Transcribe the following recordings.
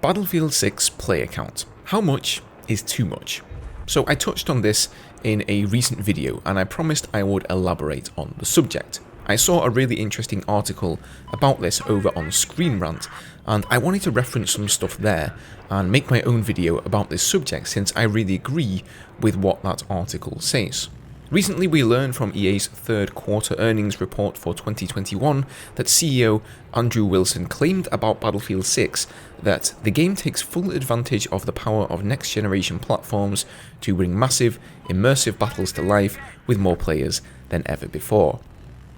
Battlefield 6 player count. How much is too much? So I touched on this in a recent video and I promised I would elaborate on the subject. I saw a really interesting article about this over on Screen Rant, and I wanted to reference some stuff there and make my own video about this subject since I really agree with what that article says. Recently we learned from EA's third quarter earnings report for 2021 that CEO Andrew Wilson claimed about Battlefield 6 that the game takes full advantage of the power of next generation platforms to bring massive, immersive battles to life with more players than ever before.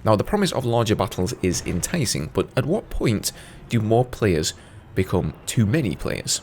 Now, the promise of larger battles is enticing, but at what point do more players become too many players?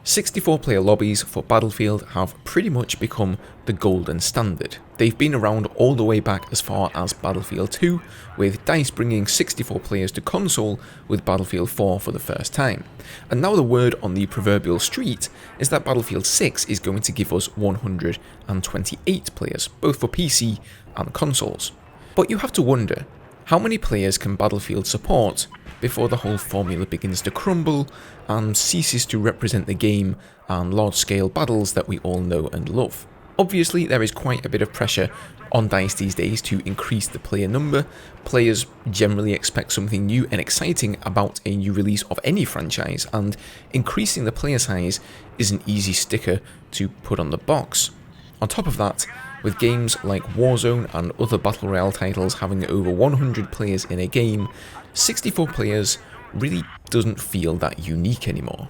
64-player lobbies for Battlefield have pretty much become the golden standard. They've been around all the way back as far as Battlefield 2, with DICE bringing 64 players to console with Battlefield 4 for the first time. And now the word on the proverbial street is that Battlefield 6 is going to give us 128 players, both for PC and consoles. But you have to wonder, how many players can Battlefield support before the whole formula begins to crumble and ceases to represent the game and large-scale battles that we all know and love? Obviously, there is quite a bit of pressure on DICE these days to increase the player number. Players generally expect something new and exciting about a new release of any franchise, and increasing the player size is an easy sticker to put on the box. On top of that, with games like Warzone and other Battle Royale titles having over 100 players in a game, 64 players really doesn't feel that unique anymore.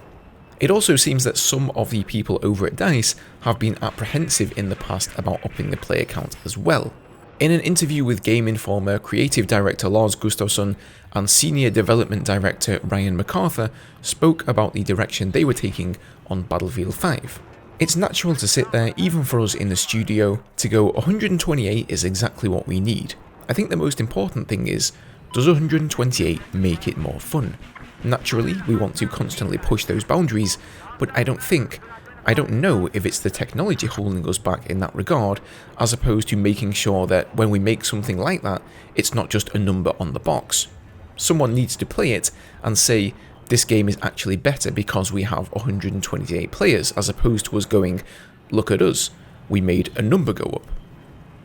It also seems that some of the people over at DICE have been apprehensive in the past about upping the player count as well. In an interview with Game Informer, creative director Lars Gustafsson and senior development director Ryan MacArthur spoke about the direction they were taking on Battlefield 5. It's natural to sit there, even for us in the studio, to go 128 is exactly what we need. I think the most important thing is, does 128 make it more fun? Naturally, we want to constantly push those boundaries, but I don't know if it's the technology holding us back in that regard, as opposed to making sure that when we make something like that, it's not just a number on the box. Someone needs to play it and say, this game is actually better because we have 128 players, as opposed to us going, look at us, we made a number go up.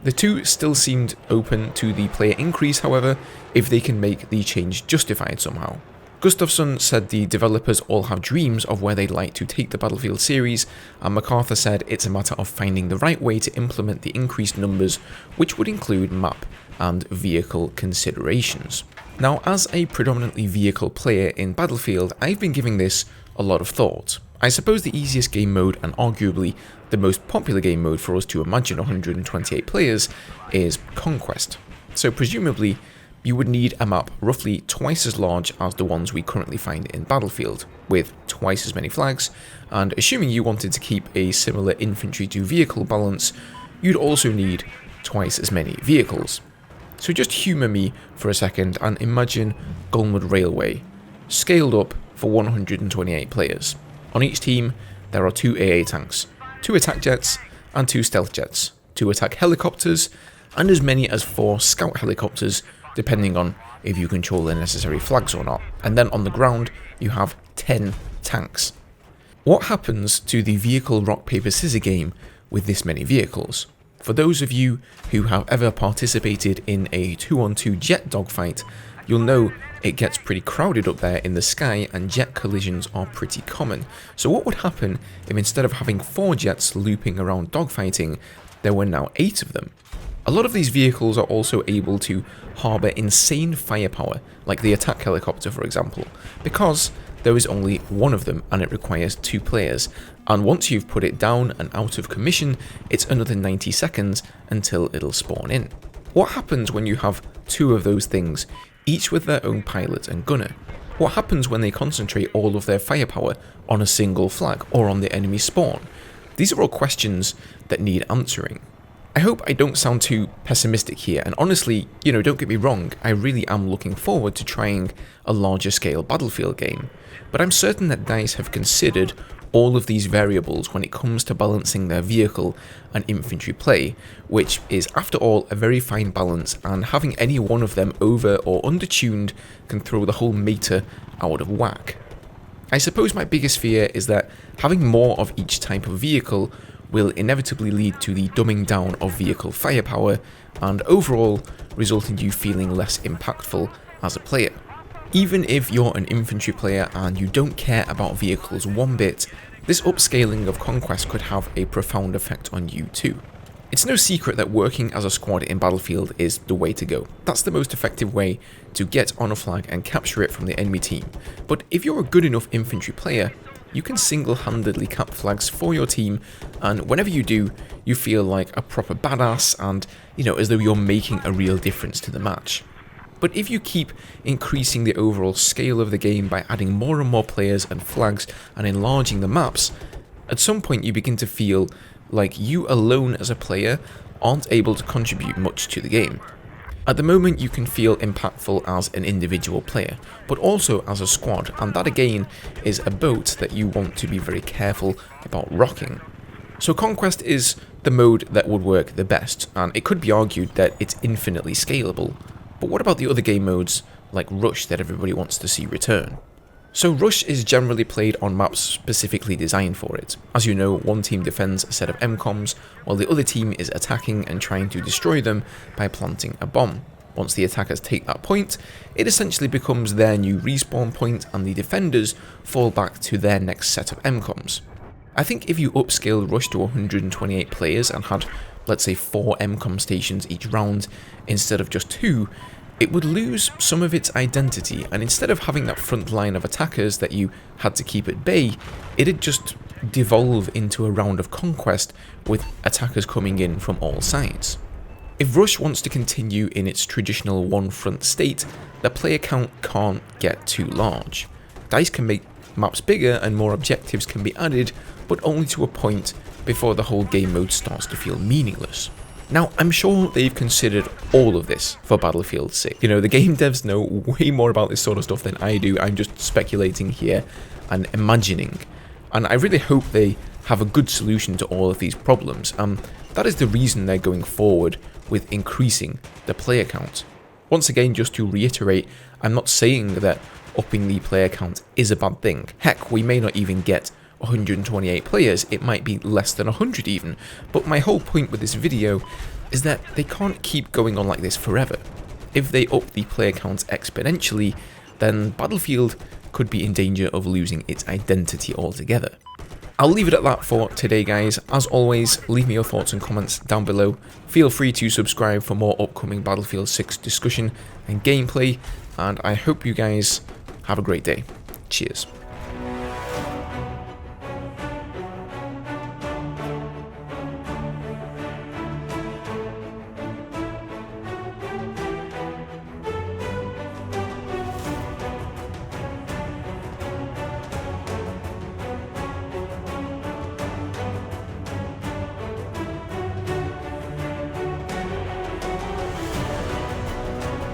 The two still seemed open to the player increase, however, if they can make the change justified somehow. Gustafsson said the developers all have dreams of where they'd like to take the Battlefield series, and MacArthur said it's a matter of finding the right way to implement the increased numbers, which would include map and vehicle considerations. Now, as a predominantly vehicle player in Battlefield, I've been giving this a lot of thought. I suppose the easiest game mode, and arguably the most popular game mode for us to imagine 128 players, is Conquest. So presumably, you would need a map roughly twice as large as the ones we currently find in Battlefield, with twice as many flags, and assuming you wanted to keep a similar infantry to vehicle balance, you'd also need twice as many vehicles. So just humour me for a second and imagine Gulmud Railway, scaled up for 128 players. On each team, there are 2 AA tanks, 2 attack jets, and 2 stealth jets, 2 attack helicopters, and as many as 4 scout helicopters, depending on if you control the necessary flags or not. And then on the ground, you have 10 tanks. What happens to the vehicle rock paper scissors game with this many vehicles? For those of you who have ever participated in a 2-on-2 jet dogfight, you'll know it gets pretty crowded up there in the sky and jet collisions are pretty common. So what would happen if instead of having 4 jets looping around dogfighting, there were now 8 of them? A lot of these vehicles are also able to harbour insane firepower, like the attack helicopter for example, because there is only one of them and it requires 2 players, and once you've put it down and out of commission, it's another 90 seconds until it'll spawn in. What happens when you have 2 of those things, each with their own pilot and gunner? What happens when they concentrate all of their firepower on a single flag or on the enemy spawn? These are all questions that need answering. I hope I don't sound too pessimistic here, and honestly, don't get me wrong, I really am looking forward to trying a larger scale Battlefield game, but I'm certain that DICE have considered all of these variables when it comes to balancing their vehicle and infantry play, which is after all a very fine balance, and having any one of them over or undertuned can throw the whole meta out of whack. I suppose my biggest fear is that having more of each type of vehicle will inevitably lead to the dumbing down of vehicle firepower and overall result in you feeling less impactful as a player. Even if you're an infantry player and you don't care about vehicles one bit, this upscaling of Conquest could have a profound effect on you too. It's no secret that working as a squad in Battlefield is the way to go. That's the most effective way to get on a flag and capture it from the enemy team. But if you're a good enough infantry player, you can single-handedly cap flags for your team, and whenever you do, you feel like a proper badass and, as though you're making a real difference to the match. But if you keep increasing the overall scale of the game by adding more and more players and flags and enlarging the maps, at some point you begin to feel like you alone as a player aren't able to contribute much to the game. At the moment you can feel impactful as an individual player, but also as a squad, and that again is a boat that you want to be very careful about rocking. So Conquest is the mode that would work the best, and it could be argued that it's infinitely scalable. But what about the other game modes like Rush that everybody wants to see return? So Rush is generally played on maps specifically designed for it. As you know, one team defends a set of MCOMs, while the other team is attacking and trying to destroy them by planting a bomb. Once the attackers take that point, it essentially becomes their new respawn point and the defenders fall back to their next set of MCOMs. I think if you upscaled Rush to 128 players and had, let's say, 4 MCOM stations each round instead of just 2, it would lose some of its identity, and instead of having that front line of attackers that you had to keep at bay, it'd just devolve into a round of conquest with attackers coming in from all sides. If Rush wants to continue in its traditional one front state, the player count can't get too large. DICE can make maps bigger and more objectives can be added, but only to a point before the whole game mode starts to feel meaningless. Now, I'm sure they've considered all of this for Battlefield 6. The game devs know way more about this sort of stuff than I do. I'm just speculating here and imagining. And I really hope they have a good solution to all of these problems. That is the reason they're going forward with increasing the player count. Once again, just to reiterate, I'm not saying that upping the player count is a bad thing. Heck, we may not even get 128 players, it might be less than 100 even, but my whole point with this video is that they can't keep going on like this forever. If they up the player count exponentially, then Battlefield could be in danger of losing its identity altogether. I'll leave it at that for today, guys. As always, leave me your thoughts and comments down below. Feel free to subscribe for more upcoming Battlefield 6 discussion and gameplay, and I hope you guys have a great day. Cheers.